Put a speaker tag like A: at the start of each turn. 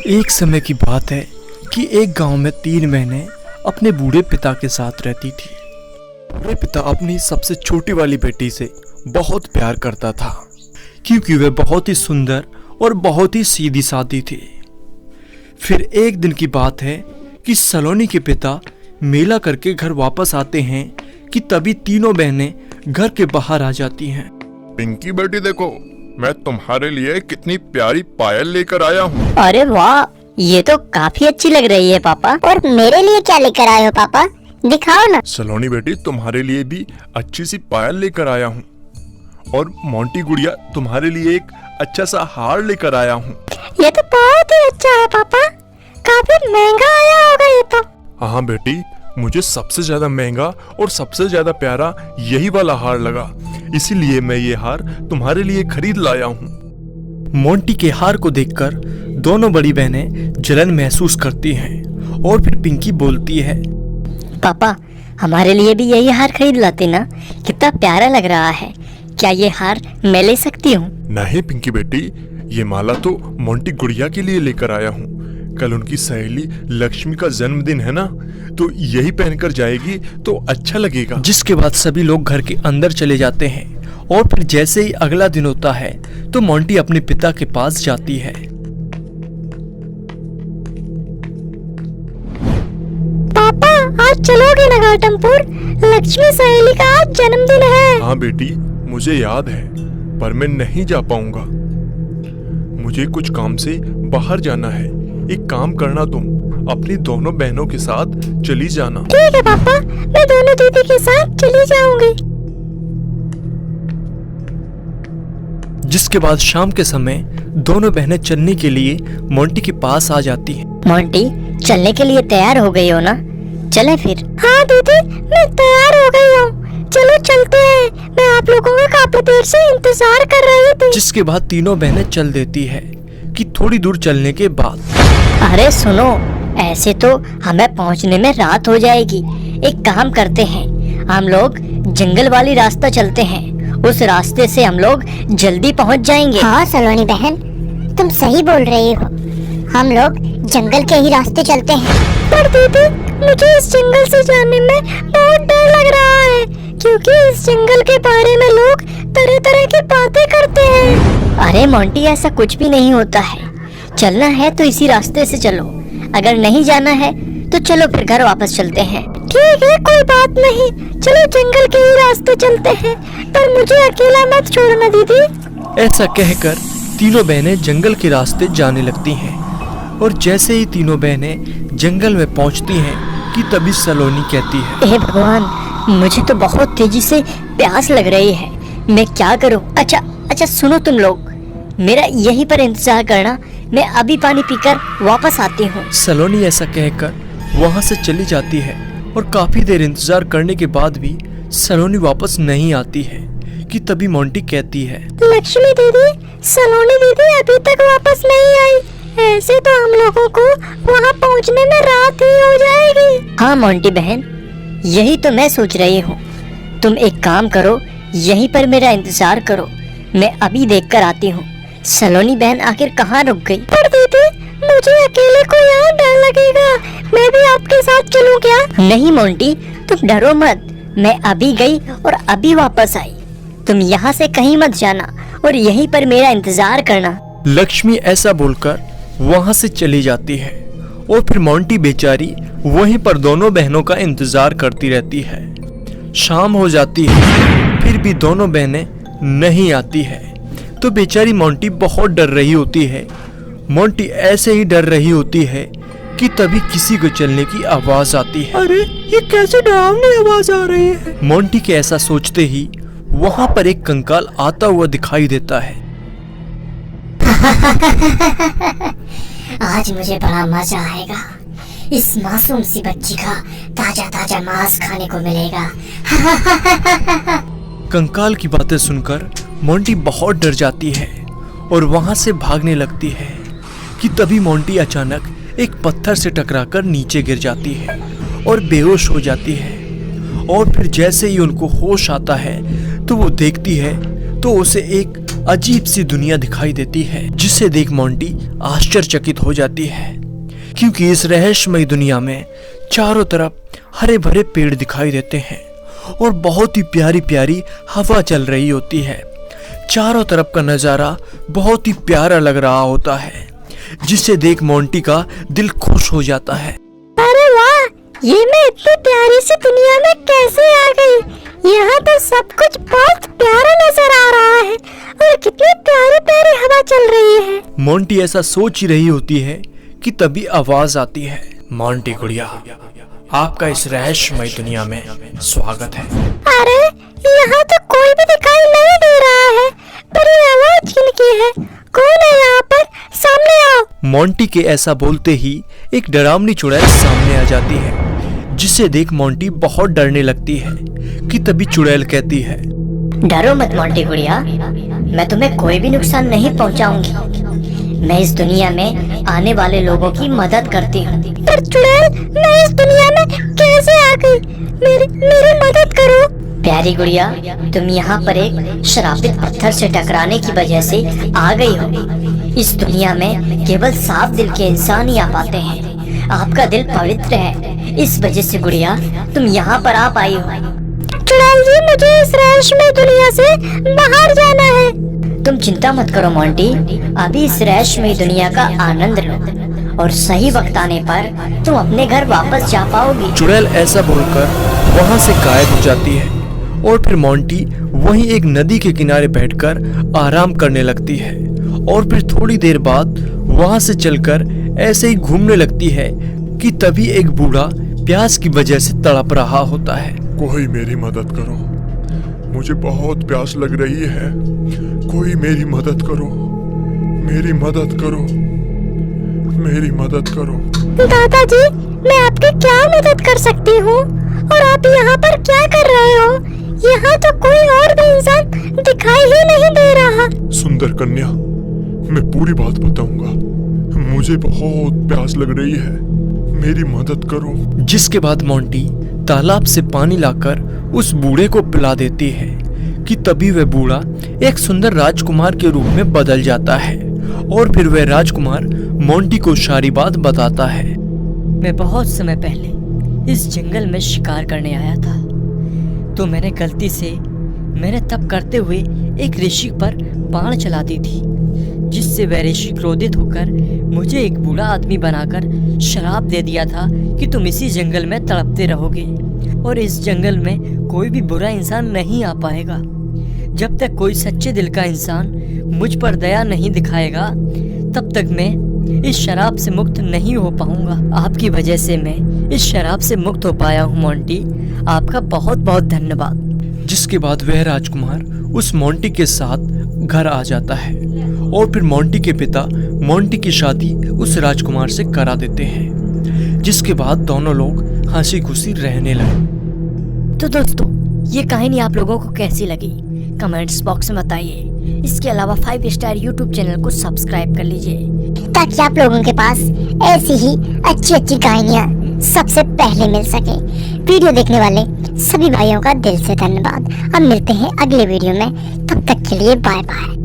A: एक समय की बात है कि एक गांव में 3 बहनें अपने बूढ़े पिता के साथ रहती थी। बूढ़े पिता अपनी सबसे छोटी वाली बेटी से बहुत प्यार करता था क्योंकि वह बहुत ही सुंदर और बहुत ही सीधी सादी थी। फिर एक दिन की बात है कि सलोनी के पिता मेला करके घर वापस आते हैं कि तभी तीनों बहनें घर के बाहर आ जाती हैं।
B: पिंकी बेटी देखो, मैं तुम्हारे लिए कितनी प्यारी पायल लेकर आया हूँ।
C: अरे वाह, ये तो काफी अच्छी लग रही है पापा।
D: और मेरे लिए क्या लेकर आए हो पापा, दिखाओ ना।
B: सलोनी बेटी, तुम्हारे लिए भी अच्छी सी पायल लेकर आया हूँ। और मोंटी गुड़िया, तुम्हारे लिए एक अच्छा सा हार लेकर आया हूँ।
D: ये तो बहुत ही अच्छा है पापा, काफी महंगा आया होगा ये तो।
B: हाँ बेटी, मुझे सबसे ज्यादा महंगा और सबसे ज्यादा प्यारा यही वाला हार लगा, इसीलिए मैं ये हार तुम्हारे लिए खरीद लाया हूँ।
A: मोंटी के हार को देखकर दोनों बड़ी बहनें जलन महसूस करती हैं और फिर पिंकी बोलती है,
C: पापा हमारे लिए भी यही हार खरीद लाते ना, कितना प्यारा लग रहा है। क्या ये हार मैं ले सकती हूँ?
B: नहीं पिंकी बेटी, ये माला तो मोंटी गुड़िया के लिए लेकर आया हूँ। कल उनकी सहेली लक्ष्मी का जन्मदिन है ना, तो यही पहनकर जाएगी तो अच्छा लगेगा।
A: जिसके बाद सभी लोग घर के अंदर चले जाते हैं और फिर जैसे ही अगला दिन होता है तो मोंटी अपने पिता के पास जाती है।
D: पापा आज चलोगे ना घाटमपुर, लक्ष्मी सहेली का आज जन्मदिन है।
B: हाँ बेटी, मुझे याद है, पर मैं नहीं जा पाऊंगा। मुझे कुछ काम से बाहर जाना है। एक काम करना, तुम अपनी दोनों बहनों के साथ चली जाना।
D: ठीक है पापा, मैं दोनों दीदी के साथ चली जाऊंगी।
A: जिसके बाद शाम के समय दोनों बहनें चलने के लिए मोंटी के पास आ जाती हैं।
C: मोंटी, चलने के लिए तैयार हो गई हो ना? चले फिर।
D: हाँ दीदी, मैं तैयार हो गई हूँ, चलो चलते हैं। मैं आप लोगों का काफी देर से इंतजार कर रही थी।
A: जिसके बाद तीनों बहनें चल देती है कि थोड़ी दूर चलने के बाद,
C: अरे सुनो, ऐसे तो हमें पहुंचने में रात हो जाएगी। एक काम करते हैं, हम लोग जंगल वाली रास्ता चलते हैं, उस रास्ते से हम लोग जल्दी पहुंच जाएंगे।
D: हाँ सलोनी बहन, तुम सही बोल रही हो, हम लोग जंगल के ही रास्ते चलते हैं। पर दीदी, मुझे इस जंगल से जाने में बहुत डर लग रहा है, क्योंकि इस जंगल के बारे में लोग तरह तरह की बातें करते हैं।
C: अरे मोंटी, ऐसा कुछ भी नहीं होता है। चलना है तो इसी रास्ते से चलो, अगर नहीं जाना है तो चलो फिर घर वापस चलते हैं।
D: ठीक है, कोई बात नहीं, चलो जंगल के ही रास्ते चलते हैं, पर मुझे अकेला मत छोड़ना दीदी।
A: ऐसा कहकर तीनों बहनें जंगल के रास्ते जाने लगती हैं और जैसे ही तीनों बहनें जंगल में पहुंचती हैं कि तभी सलोनी कहती है,
C: हे भगवान, मुझे तो बहुत तेजी से प्यास लग रही है, मैं क्या करूं? अच्छा सुनो तुम लोग, मेरा यहीं पर इंतजार करना, मैं अभी पानी पीकर वापस आती हूँ।
A: सलोनी ऐसा कहकर वहाँ से चली जाती है और काफी देर इंतजार करने के बाद भी सलोनी वापस नहीं आती है कि तभी मोंटी कहती है,
D: लक्ष्मी दीदी, सलोनी दीदी अभी तक वापस नहीं आई, ऐसे तो हम लोगों को वहाँ पहुँचने में रात ही हो जाएगी।
C: हाँ मोंटी बहन, यही तो मैं सोच रही हूँ। तुम एक काम करो, यहीं पर मेरा इंतजार करो, मैं अभी देख कर आती हूँ सलोनी बहन आखिर कहाँ रुक गई।
D: पर दीदी, मुझे अकेले को यहाँ डर लगेगा, मैं भी आपके साथ चलूँ क्या?
C: नहीं मोंटी, तुम डरो मत, मैं अभी गई और अभी वापस आई। तुम यहाँ से कहीं मत जाना और यहीं पर मेरा इंतजार करना।
A: लक्ष्मी ऐसा बोलकर वहाँ से चली जाती है और फिर मोंटी बेचारी वहीं पर दोनों बहनों का इंतजार करती रहती है। शाम हो जाती है, फिर भी दोनों बहनें नहीं आती है तो बेचारी मोंटी बहुत डर रही होती है। मोंटी ऐसे ही डर रही होती है कि तभी किसी को चलने की आवाज आती है। अरे ये कैसे डरावनी आवाज आ रही है? मोंटी के ऐसा सोचते ही वहाँ पर एक कंकाल आता हुआ दिखाई देता है।
D: आज मुझे बड़ा मजा आएगा, इस मासूम सी बच्ची का ताजा ताजा मांस खाने को मिलेगा।
A: कंकाल की बातें सुनकर मोंटी बहुत डर जाती है और वहां से भागने लगती है कि तभी मोंटी अचानक एक पत्थर से टकराकर नीचे गिर जाती है और बेहोश हो जाती है। और फिर जैसे ही उनको होश आता है तो वो देखती है तो उसे एक अजीब सी दुनिया दिखाई देती है, जिसे देख मोंटी आश्चर्यचकित हो जाती है, क्योंकि इस रहस्यमय दुनिया में चारों तरफ हरे भरे पेड़ दिखाई देते हैं और बहुत ही प्यारी प्यारी हवा चल रही होती है। चारों तरफ का नजारा बहुत ही प्यारा लग रहा होता है, जिसे देख मोंटी का दिल खुश हो जाता है।
D: अरे वाह, ये मैं इतनी प्यारी सी दुनिया में कैसे आ गई? यहाँ तो सब कुछ बहुत प्यारा नजर आ रहा है और कितनी प्यारी प्यारी हवा चल रही है।
A: मोंटी ऐसा सोच ही रही होती है कि तभी आवाज आती है, मोंटी गुड़िया, आपका इस रहस्यमय दुनिया में स्वागत है।
D: अरे यहाँ तो कोई भी दिखाई नहीं दे रहा है, पर ये आवाज किनकी है? कौन है यहाँ पर? सामने आओ।
A: मोंटी के ऐसा बोलते ही एक डरावनी चुड़ैल सामने आ जाती है, जिसे देख मोंटी बहुत डरने लगती है कि तभी चुड़ैल कहती है,
C: डरो मत मोंटी गुड़िया, मैं तुम्हें कोई भी नुकसान नहीं पहुंचाऊंगी। मैं इस दुनिया में आने वाले लोगों की मदद करती हूँ।
D: पर चुड़ैल, मैं इस दुनिया में कैसे आ गई? मेरी मदद करो।
C: प्यारी गुड़िया, तुम यहाँ पर एक श्रापित पत्थर से टकराने की वजह से आ गई हो। इस दुनिया में केवल साफ दिल के इंसान ही आ पाते हैं। आपका दिल पवित्र है, इस वजह से गुड़िया तुम यहाँ पर आ पाई हो।
D: चुड़ैल जी, मुझे इस रहस्यमय दुनिया से बाहर जाना है।
C: तुम चिंता मत करो मोंटी, अभी इस रहस्यमय दुनिया का आनंद लो और सही वक्त आने पर तुम अपने घर वापस जा पाओगी।
A: चुड़ैल ऐसा बोलकर वहाँ से गायब हो जाती है और फिर मोंटी वहीं एक नदी के किनारे बैठकर आराम करने लगती है और फिर थोड़ी देर बाद वहाँ से चलकर ऐसे ही घूमने लगती है कि तभी एक बूढ़ा प्यास की वजह से तड़प रहा होता है।
B: कोई मेरी मदद करो, मुझे बहुत प्यास लग रही है। कोई मेरी मदद करो, मेरी मदद करो, मेरी मदद करो।
D: दादाजी, मैं आपकी क्या मदद कर सकती हूँ? और आप यहाँ पर क्या कर रहे हो? यहाँ तो कोई और भी इंसान दिखाई ही नहीं दे रहा।
B: सुंदर कन्या, मैं पूरी बात बताऊंगा। मुझे बहुत प्यास लग रही है, मेरी मदद करो।
A: जिसके बाद मोंटी तालाब से पानी लाकर उस बूढ़े को पिला देती है कि तभी वह बूढ़ा एक सुंदर राजकुमार के रूप में बदल जाता है और फिर वह राजकुमार मोंटी को सारी बात बताता है।
C: मैं बहुत समय पहले इस जंगल में शिकार करने आया था, तो मैंने गलती से तप करते हुए एक ऋषि पर बाण चला दी थी, जिससे वह ऋषि क्रोधित होकर मुझे एक बूढ़ा आदमी बनाकर श्राप दे दिया था कि तुम इसी जंगल में तड़पते रहोगे और इस जंगल में कोई भी बुरा इंसान नहीं आ पाएगा। जब तक कोई सच्चे दिल का इंसान मुझ पर दया नहीं दिखाएगा, तब तक मैं इस शराब से मुक्त नहीं हो पाऊंगा। आपकी वजह से मैं इस शराब से मुक्त हो पाया हूँ मोंटी, आपका बहुत बहुत धन्यवाद।
A: जिसके बाद वह राजकुमार उस मोंटी के साथ घर आ जाता है और फिर मोंटी के पिता मोंटी की शादी उस राजकुमार से करा देते हैं, जिसके बाद दोनों लोग हंसी खुशी रहने लगे।
C: तो दोस्तों, ये कहानी आप लोगों को कैसी लगी कमेंट्स बॉक्स में बताइए। इसके अलावा 5 स्टार यूट्यूब चैनल को सब्सक्राइब कर लीजिए
D: ताकि आप लोगों के पास ऐसी ही अच्छी अच्छी कहानियाँ सबसे पहले मिल सके। वीडियो देखने वाले सभी भाइयों का दिल से धन्यवाद। अब मिलते हैं अगले वीडियो में, तब तक के लिए बाय बाय।